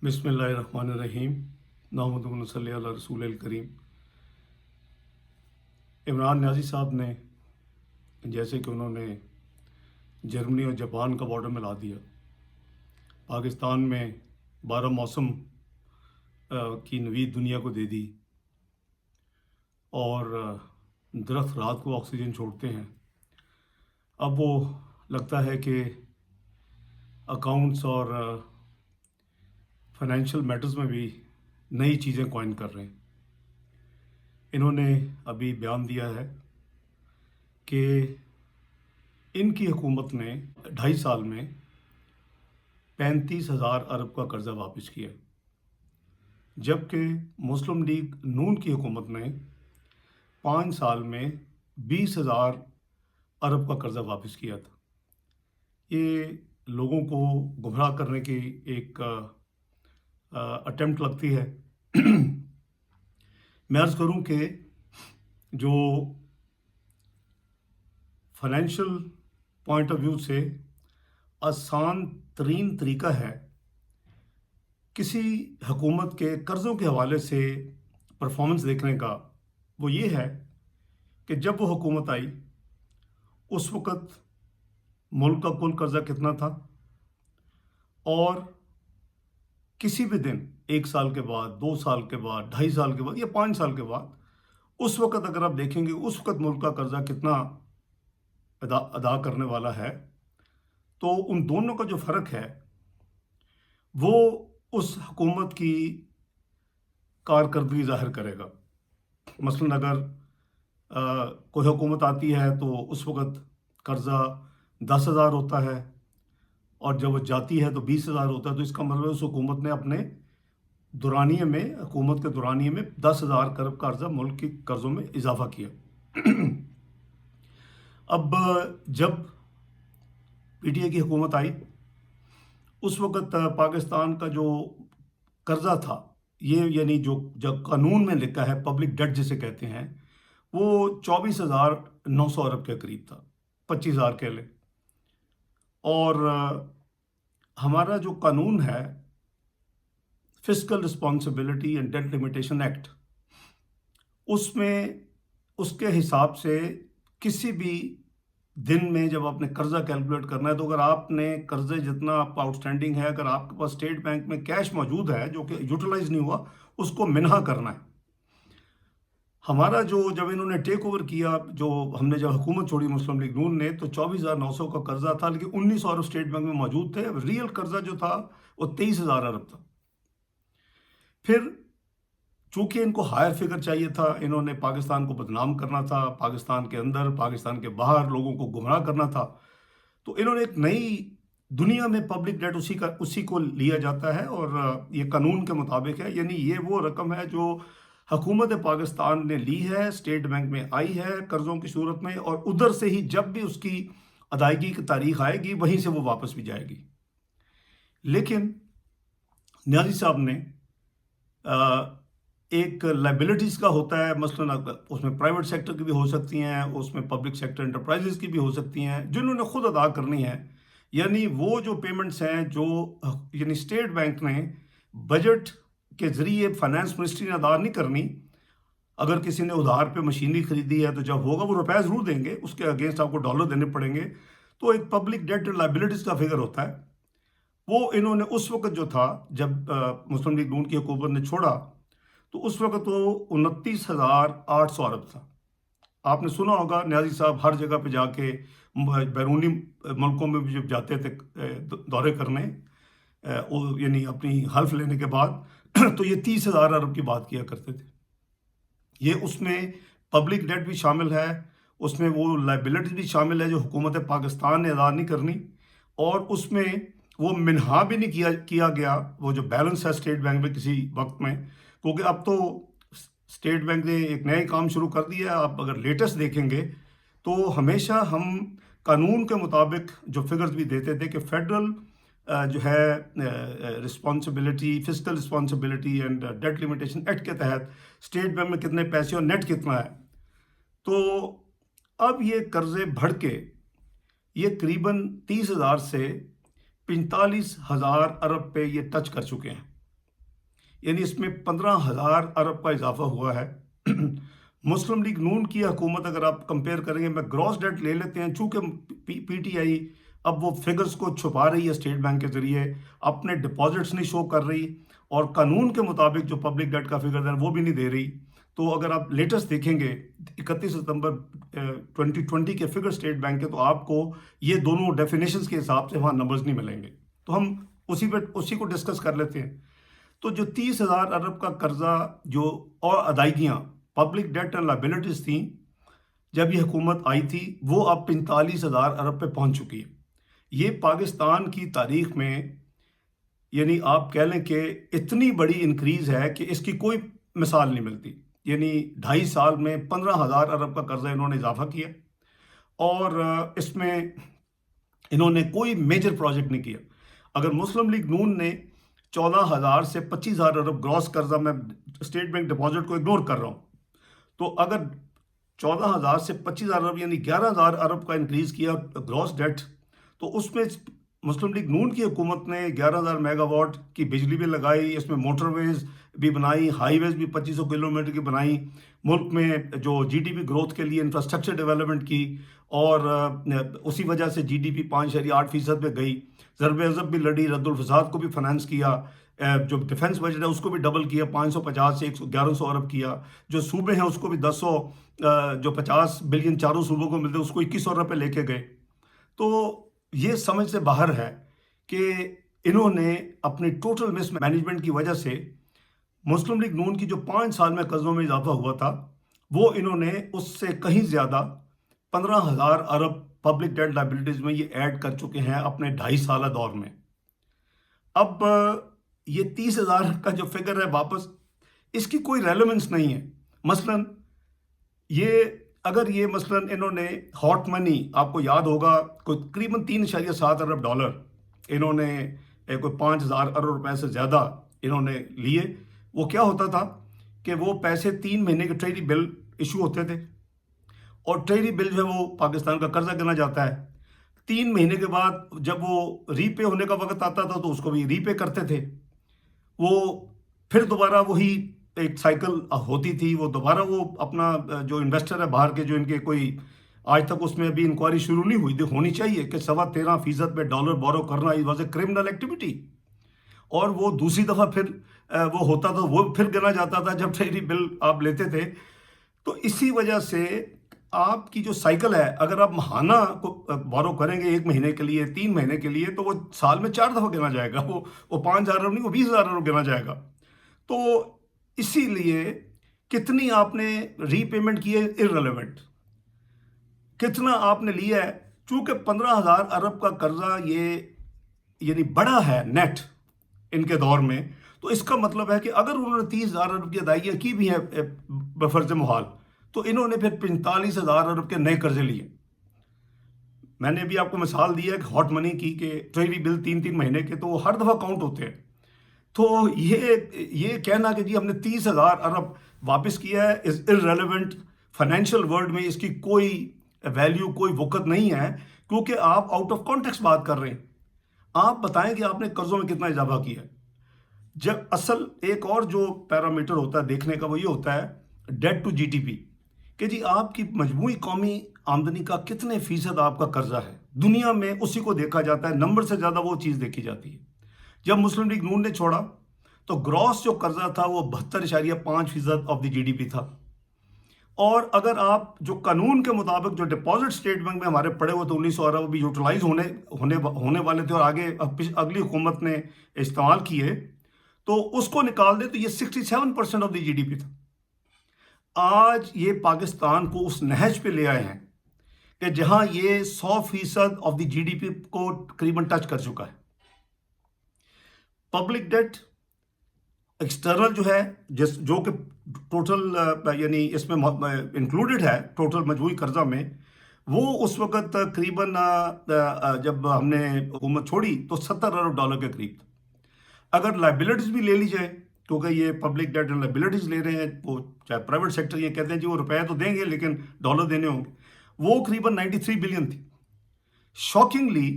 بسم اللہ الرحمن الرحیم نحمدہ و نصلی علی رسول الکریم۔ عمران نیازی صاحب نے جیسے کہ انہوں نے جرمنی اور جاپان کا بارڈر ملا دیا، پاکستان میں 12 موسم کی نوید دنیا کو دے دی، اور درخت رات کو آکسیجن چھوڑتے ہیں۔ اب وہ لگتا ہے کہ اکاؤنٹس اور فائنینشیل میٹرز میں بھی نئی چیزیں کوائن کر رہے ہیں۔ انہوں نے ابھی بیان دیا ہے کہ ان کی حکومت نے 2.5 سال میں 35,000 ارب کا قرضہ واپس کیا، جبکہ مسلم لیگ نون کی حکومت نے 5 سال میں 20,000 ارب کا قرضہ واپس کیا تھا۔ یہ لوگوں کو گمراہ کرنے کی ایک اٹیمپٹ لگتی ہے۔ میں عرض کروں کہ جو فائنینشیل پوائنٹ آف ویو سے آسان ترین طریقہ ہے کسی حکومت کے قرضوں کے حوالے سے پرفارمنس دیکھنے کا، وہ یہ ہے کہ جب وہ حکومت آئی اس وقت ملک کا کل قرضہ کتنا تھا، اور کسی بھی دن 1 سال کے بعد، 2 سال کے بعد، 2.5 سال کے بعد یا 5 سال کے بعد، اس وقت اگر آپ دیکھیں گے اس وقت ملک کا قرضہ کتنا ادا کرنے والا ہے، تو ان دونوں کا جو فرق ہے وہ اس حکومت کی کارکردگی ظاہر کرے گا۔ مثلاً اگر کوئی حکومت آتی ہے تو اس وقت قرضہ 10,000 ہوتا ہے، اور جب وہ جاتی ہے تو 20,000 ہوتا ہے، تو اس کا مطلب اس حکومت نے اپنے دورانیے میں، حکومت کے دورانیے میں 10,000 ارب کا قرضہ ملک کے قرضوں میں اضافہ کیا۔ اب جب پی ٹی آئی کی حکومت آئی اس وقت پاکستان کا جو قرضہ تھا، یہ یعنی جو جب قانون میں لکھا ہے پبلک ڈیٹ جسے کہتے ہیں، وہ 24,900 ارب کے قریب تھا، 25,000 کہہ لیں۔ اور ہمارا جو قانون ہے fiscal responsibility and debt limitation act, اس میں اس کے حساب سے کسی بھی دن میں جب آپ نے قرضہ کیلکولیٹ کرنا ہے، تو اگر آپ نے قرضے جتنا آپ کا آؤٹ اسٹینڈنگ ہے، اگر آپ کے پاس اسٹیٹ بینک میں کیش موجود ہے جو کہ یوٹیلائز نہیں ہوا، اس کو منہا کرنا ہے۔ ہمارا جب انہوں نے ٹیک اوور کیا، جو ہم نے جب حکومت چھوڑی مسلم لیگ نون نے، تو 24,900 کا قرضہ تھا، لیکن 19 ارب اسٹیٹ بینک میں موجود تھے۔ ریئل قرضہ جو تھا وہ 23,000 ارب تھا۔ پھر چونکہ ان کو ہائر فگر چاہیے تھا، انہوں نے پاکستان کو بدنام کرنا تھا، پاکستان کے اندر، پاکستان کے باہر لوگوں کو گمراہ کرنا تھا، تو انہوں نے ایک نئی دنیا میں پبلک ڈیٹ اسی کو لیا جاتا ہے، اور یہ قانون کے مطابق ہے، یعنی یہ وہ رقم ہے جو حکومت پاکستان نے لی ہے، اسٹیٹ بینک میں آئی ہے قرضوں کی صورت میں، اور ادھر سے ہی جب بھی اس کی ادائیگی کی تاریخ آئے گی وہیں سے وہ واپس بھی جائے گی۔ لیکن نیازی صاحب نے ایک لائبلٹیز کا ہوتا ہے، مثلاً اس میں پرائیویٹ سیکٹر کی بھی ہو سکتی ہیں، اس میں پبلک سیکٹر انٹرپرائزز کی بھی ہو سکتی ہیں، جنہوں نے خود ادا کرنی ہے، یعنی وہ جو پیمنٹس ہیں جو یعنی اسٹیٹ بینک نے بجٹ کے ذریعے فائنانس منسٹری نے ادا نہیں کرنی۔ اگر کسی نے ادھار پہ مشینری خریدی ہے تو جب ہوگا وہ روپے ضرور دیں گے، اس کے اگینسٹ آپ کو ڈالر دینے پڑیں گے، تو ایک پبلک ڈیٹ لائبلٹیز کا فگر ہوتا ہے۔ وہ انہوں نے اس وقت جو تھا، جب مسلم لیگ نون کی حکومت نے چھوڑا، تو اس وقت وہ 29,800 ارب تھا۔ آپ نے سنا ہوگا نیازی صاحب ہر جگہ پہ جا کے بیرونی ملکوں میں بھی جب جاتے تھے دورے کرنے، یعنی اپنی حلف لینے کے بعد، تو یہ 30,000 ارب کی بات کیا کرتے تھے۔ یہ اس میں پبلک ڈیٹ بھی شامل ہے، اس میں وہ لائبلٹی بھی شامل ہے جو حکومت پاکستان نے ادا نہیں کرنی، اور اس میں وہ منہا بھی نہیں کیا گیا وہ جو بیلنس ہے اسٹیٹ بینک میں کسی وقت میں، کیونکہ اب تو اسٹیٹ بینک نے ایک نیا کام شروع کر دیا ہے۔ آپ اگر لیٹسٹ دیکھیں گے تو ہمیشہ ہم قانون کے مطابق جو فگرز بھی دیتے تھے کہ فیڈرل جو ہے responsibility, fiscal responsibility and debt limitation act کے تحت اسٹیٹ بینک میں کتنے پیسے اور نیٹ کتنا ہے، تو اب یہ قرضے بڑھ کے یہ قریباً 30,000 سے 45,000 ارب پہ یہ ٹچ کر چکے ہیں۔ یعنی اس میں 15,000 ارب کا اضافہ ہوا ہے۔ مسلم لیگ نون کی حکومت اگر آپ کمپیئر کریں گے، میں گراس ڈیٹ لے لیتے ہیں، چونکہ پی ٹی آئی اب وہ فگرز کو چھپا رہی ہے اسٹیٹ بینک کے ذریعے، اپنے ڈپازٹس نہیں شو کر رہی، اور قانون کے مطابق جو پبلک ڈیٹ کا فگر ہے وہ بھی نہیں دے رہی۔ تو اگر آپ لیٹسٹ دیکھیں گے 31 ستمبر 2020 کے فگر اسٹیٹ بینک کے، تو آپ کو یہ دونوں ڈیفینیشنز کے حساب سے وہاں نمبرز نہیں ملیں گے۔ تو ہم اسی کو ڈسکس کر لیتے ہیں۔ تو جو 30,000 ارب کا قرضہ جو اور ادائیگیاں پبلک ڈیٹ اینڈ لائبلٹیز تھیں جب یہ حکومت آئی تھی، وہ اب 45,000 ارب پہ پہنچ چکی ہے۔ یہ پاکستان کی تاریخ میں یعنی آپ کہہ لیں کہ اتنی بڑی انکریز ہے کہ اس کی کوئی مثال نہیں ملتی۔ یعنی 2.5 سال میں 15,000 ارب کا قرضہ انہوں نے اضافہ کیا، اور اس میں انہوں نے کوئی میجر پروجیکٹ نہیں کیا۔ اگر مسلم لیگ نون نے 14,000 سے 25,000 ارب گراس قرضہ، میں اسٹیٹ بینک ڈپازٹ کو اگنور کر رہا ہوں، تو اگر 14,000 سے 25,000 ارب یعنی 11,000 ارب کا انکریز کیا گراس ڈیٹ، تو اس میں مسلم لیگ نون کی حکومت نے 11,000 میگا واٹ کی بجلی بھی لگائی، اس میں موٹر ویز بھی بنائی، ہائی ویز بھی 2500 کلومیٹر کی بنائی، ملک میں جو جی ڈی پی گروتھ کے لیے انفراسٹرکچر ڈیولپمنٹ کی، اور اسی وجہ سے جی ڈی پی 5.8% پہ گئی، ضرب عضب بھی لڑی، رد الفساد کو بھی فنانس کیا، جو ڈیفنس بجٹ ہے اس کو بھی ڈبل کیا، 550 سے 1100 ارب کیا، جو صوبے ہیں اس کو بھی 200 جو 50 بلین چاروں صوبوں کو ملتے اس کو 2100 ارب پہ لے کے گئے۔ تو یہ سمجھ سے باہر ہے کہ انہوں نے اپنی ٹوٹل مس مینجمنٹ کی وجہ سے مسلم لیگ نون کی جو 5 سال میں قرضوں میں اضافہ ہوا تھا، وہ انہوں نے اس سے کہیں زیادہ 15,000 ارب پبلک ڈیٹ لائبلٹیز میں یہ ایڈ کر چکے ہیں اپنے 2.5 سالہ دور میں۔ اب یہ 30,000 کا جو فگر ہے واپس، اس کی کوئی ریلیونس نہیں ہے۔ مثلاً اگر یہ مثلاً انہوں نے ہاٹ منی، آپ کو یاد ہوگا کوئی تقریباً 3.7 ارب ڈالر انہوں نے کوئی 5,000 ارب روپے سے زیادہ انہوں نے لیے، وہ کیا ہوتا تھا کہ وہ پیسے 3 مہینے کے ٹریری بل ایشو ہوتے تھے، اور ٹریری بل جو ہے وہ پاکستان کا قرضہ گنا جاتا ہے۔ 3 مہینے کے بعد جب وہ ری پے ہونے کا وقت آتا تھا تو اس کو بھی ری پے کرتے تھے، وہ پھر دوبارہ وہی ایک سائیکل ہوتی تھی، وہ دوبارہ وہ اپنا جو انویسٹر ہے باہر کے، جو ان کے کوئی آج تک اس میں ابھی انکوائری شروع نہیں ہوئی، ہونی چاہیے کہ 13.25% پہ ڈالر بورو کرنا is was a criminal activity, اور وہ دوسری دفعہ پھر وہ ہوتا تھا، وہ پھر گنا جاتا تھا جب ٹریری بل آپ لیتے تھے۔ تو اسی وجہ سے آپ کی جو سائیکل ہے، اگر آپ ماہانہ کو بورو کریں گے 1 مہینے کے لیے، 3 مہینے کے لیے، تو وہ سال میں 4 دفعہ گنا جائے گا، وہ 5,000 ارب نہیں، وہ 20,000 ارب گنا جائے گا۔ تو اسی لیے کتنی آپ نے ری پیمنٹ کی ہے ارریلیونٹ، کتنا آپ نے لیا ہے، چونکہ 15,000 ارب کا قرضہ یہ یعنی بڑا ہے نیٹ ان کے دور میں، تو اس کا مطلب ہے کہ اگر انہوں نے 30,000 ارب کی ادائیگیاں کی بھی ہیں بفرض محال، تو انہوں نے پھر 45,000 ارب کے نئے قرضے لیے۔ میں نے ابھی آپ کو مثال دی ہے کہ ہاٹ منی کی، کہ ٹریری بل 3 مہینے کے، تو وہ ہر دفعہ کاؤنٹ ہوتے ہیں۔ تو یہ کہنا کہ جی ہم نے 30,000 ارب واپس کیا ہے از ارریلیونٹ، فائنینشیل ورلڈ میں اس کی کوئی ویلیو، کوئی وقت نہیں ہے، کیونکہ آپ آؤٹ آف کانٹیکسٹ بات کر رہے ہیں۔ آپ بتائیں کہ آپ نے قرضوں میں کتنا اضافہ کیا ہے۔ جب اصل ایک اور جو پیرامیٹر ہوتا ہے دیکھنے کا، وہ یہ ہوتا ہے debt to G D P, کہ جی آپ کی مجموعی قومی آمدنی کا کتنے فیصد آپ کا قرضہ ہے۔ دنیا میں اسی کو دیکھا جاتا ہے، نمبر سے زیادہ وہ چیز دیکھی جاتی ہے۔ جب مسلم لیگ نون نے چھوڑا تو گراس جو قرضہ تھا وہ 72.5% آف دی جی ڈی پی تھا، اور اگر آپ جو قانون کے مطابق جو ڈپازٹ اسٹیٹ بینک میں ہمارے پڑے ہوئے تھے 1900 ارب ابھی یوٹیلائز ہونے والے تھے، اور آگے اگلی حکومت نے استعمال کیے، تو اس کو نکال دے تو یہ 67% آف دی جی ڈی پی تھا۔ آج یہ پاکستان کو اس نہج پہ لے آئے ہیں کہ جہاں یہ 100% آف دی جی ڈی پی کو تقریباً ٹچ کر چکا ہے۔ پبلک ڈیٹ ایکسٹرنل جو ہے، جو کہ ٹوٹل یعنی اس میں انکلوڈڈ ہے ٹوٹل مجموعی قرضہ میں، وہ اس وقت تقریباً جب ہم نے حکومت چھوڑی تو 70 ارب ڈالر کے قریب تھا۔ اگر لائبلٹیز بھی لے لی جائے، کیونکہ یہ پبلک ڈیٹ اینڈ لائبلٹیز لے رہے ہیں، وہ چاہے پرائیویٹ سیکٹر یہ کہتے ہیں جی وہ روپے تو دیں گے لیکن ڈالر دینے ہوں گے، وہ قریباً 93 بلین تھی۔ شاکنگلی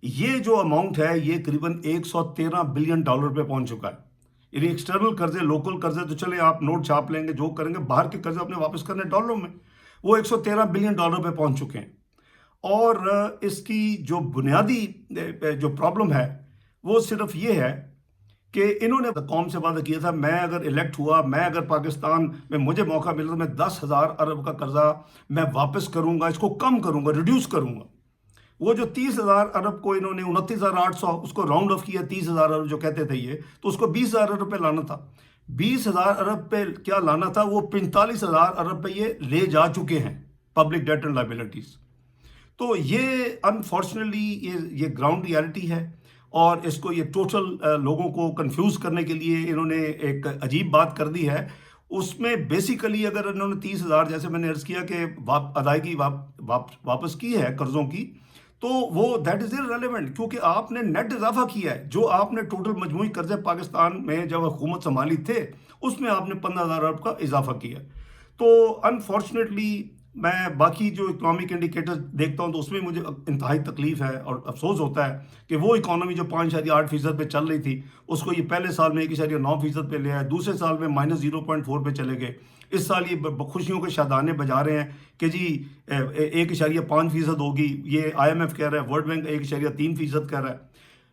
یہ جو اماؤنٹ ہے یہ قریباً 113 بلین ڈالر پہ پہنچ چکا ہے۔ یعنی ایکسٹرنل قرضے، لوکل قرضے تو چلے آپ نوٹ چھاپ لیں گے، جو کریں گے، باہر کے قرضے اپنے واپس کرنے ڈالروں میں، وہ $113 بلین پہ پہنچ چکے ہیں۔ اور اس کی جو بنیادی جو پرابلم ہے وہ صرف یہ ہے کہ انہوں نے قوم سے وعدہ کیا تھا، میں اگر الیکٹ ہوا، میں اگر پاکستان میں مجھے موقع ملا تو میں 10,000 ارب کا قرضہ میں واپس کروں گا، اس کو کم کروں گا، ریڈیوس کروں گا۔ وہ جو 30,000 ارب کو انہوں نے 29,800 اس کو راؤنڈ آف کیا، 30,000 ارب جو کہتے تھے یہ، تو اس کو 20,000 ارب پہ لانا تھا۔ 20,000 ارب پہ کیا لانا تھا، وہ 45,000 ارب پہ یہ لے جا چکے ہیں، پبلک ڈیٹ اینڈ لائبلٹیز۔ تو یہ انفارچونیٹلی یہ گراؤنڈ ریالٹی ہے، اور اس کو یہ ٹوٹل لوگوں کو کنفیوز کرنے کے لیے انہوں نے ایک عجیب بات کر دی ہے۔ اس میں بیسیکلی اگر انہوں نے 30,000 جیسے میں نے عرض کیا کہ ادائیگی واپس کی ہے قرضوں کی، تو وہ دیٹ از irrelevant، کیونکہ آپ نے نیٹ اضافہ کیا ہے۔ جو آپ نے ٹوٹل مجموعی قرضے پاکستان میں جب حکومت سنبھالی تھے اس میں آپ نے 15,000 ارب کا اضافہ کیا۔ تو انفارچونیٹلی میں باقی جو اکنامک انڈیکیٹر دیکھتا ہوں تو اس میں مجھے انتہائی تکلیف ہے اور افسوس ہوتا ہے کہ وہ اکانومی جو 5.8% پہ چل رہی تھی اس کو یہ پہلے سال میں 1.9% پہ لے آئے، دوسرے سال میں -0.4 پہ چلے گئے۔ اس سال یہ خوشیوں کے شادانے بجا رہے ہیں کہ جی 1.5% ہوگی، یہ IMF کہہ رہا ہے، ورلڈ بینک 1.3% کہہ رہا ہے۔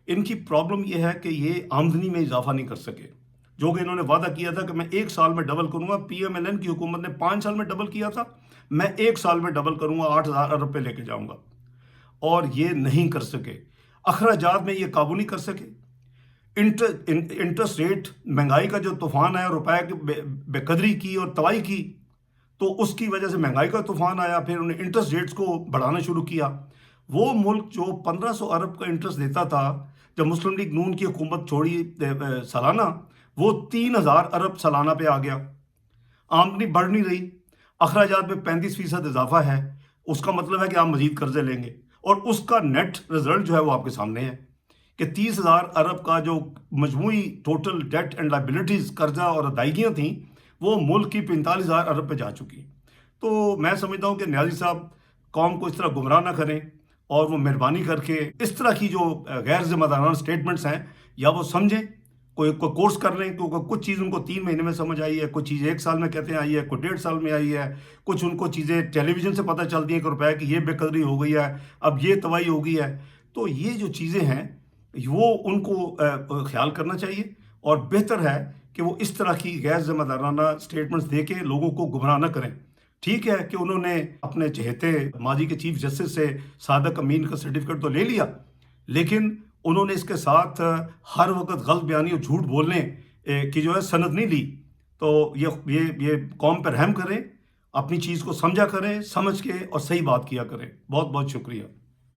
ان کی پرابلم یہ ہے کہ یہ آمدنی میں اضافہ نہیں کر سکے، جو کہ انہوں نے وعدہ کیا تھا کہ میں 1 سال میں ڈبل کروں گا۔ PMLN کی حکومت نے 5 سال میں ڈبل کیا تھا، میں 1 سال میں ڈبل کروں گا، 8,000 ارب پہ لے کے جاؤں گا، اور یہ نہیں کر سکے۔ اخراجات میں یہ قابو نہیں کر سکے۔ انٹرسٹ ریٹ، مہنگائی کا جو طوفان آیا، روپے کی بے قدری کی اور تباہی کی، تو اس کی وجہ سے مہنگائی کا طوفان آیا، پھر انہوں نے انٹرسٹ ریٹس کو بڑھانا شروع کیا۔ وہ ملک جو 1,500 ارب کا انٹرسٹ دیتا تھا جب مسلم لیگ نون کی حکومت چھوڑی سالانہ، وہ 3,000 ارب سالانہ پہ آ گیا۔ آمدنی بڑھ نہیں رہی، اخراجات میں 35% اضافہ ہے۔ اس کا مطلب ہے کہ آپ مزید قرضے لیں گے، اور اس کا نیٹ رزلٹ جو ہے وہ آپ کے سامنے ہے کہ 30,000 ارب کا جو مجموعی ٹوٹل ڈیٹ اینڈ لائبلٹیز قرضہ اور ادائیگیاں تھیں وہ ملک کی 45,000 ارب پہ جا چکی۔ تو میں سمجھتا ہوں کہ نیازی صاحب قوم کو اس طرح گمراہ نہ کریں، اور وہ مہربانی کر کے اس طرح کی جو غیر ذمہ دارانہ سٹیٹمنٹس ہیں یا وہ سمجھیں، کوئی کورس کر لیں، کیونکہ کچھ چیز ان کو 3 مہینے میں سمجھ آئی ہے، کچھ چیز 1 سال میں کہتے ہیں آئی ہے، کوئی 1.5 سال میں آئی ہے، کچھ ان کو چیزیں ٹیلی ویژن سے پتہ چلتی ہیں کہ روپے کی یہ بے قدری ہو گئی ہے، اب یہ تباہی ہو گئی ہے۔ تو یہ جو چیزیں ہیں وہ ان کو خیال کرنا چاہیے، اور بہتر ہے کہ وہ اس طرح کی غیر ذمہ دارانہ سٹیٹمنٹس دے کے لوگوں کو گمراہ نہ کریں۔ ٹھیک ہے کہ انہوں نے اپنے چہیتے ماضی کے چیف جسٹس سے صادق امین کا سرٹیفکیٹ تو لے لیا، لیکن انہوں نے اس کے ساتھ ہر وقت غلط بیانی اور جھوٹ بولنے کی جو ہے سند نہیں لی۔ تو یہ قوم پر رحم کریں، اپنی چیز کو سمجھا کریں، سمجھ کے اور صحیح بات کیا کریں۔ بہت بہت شکریہ۔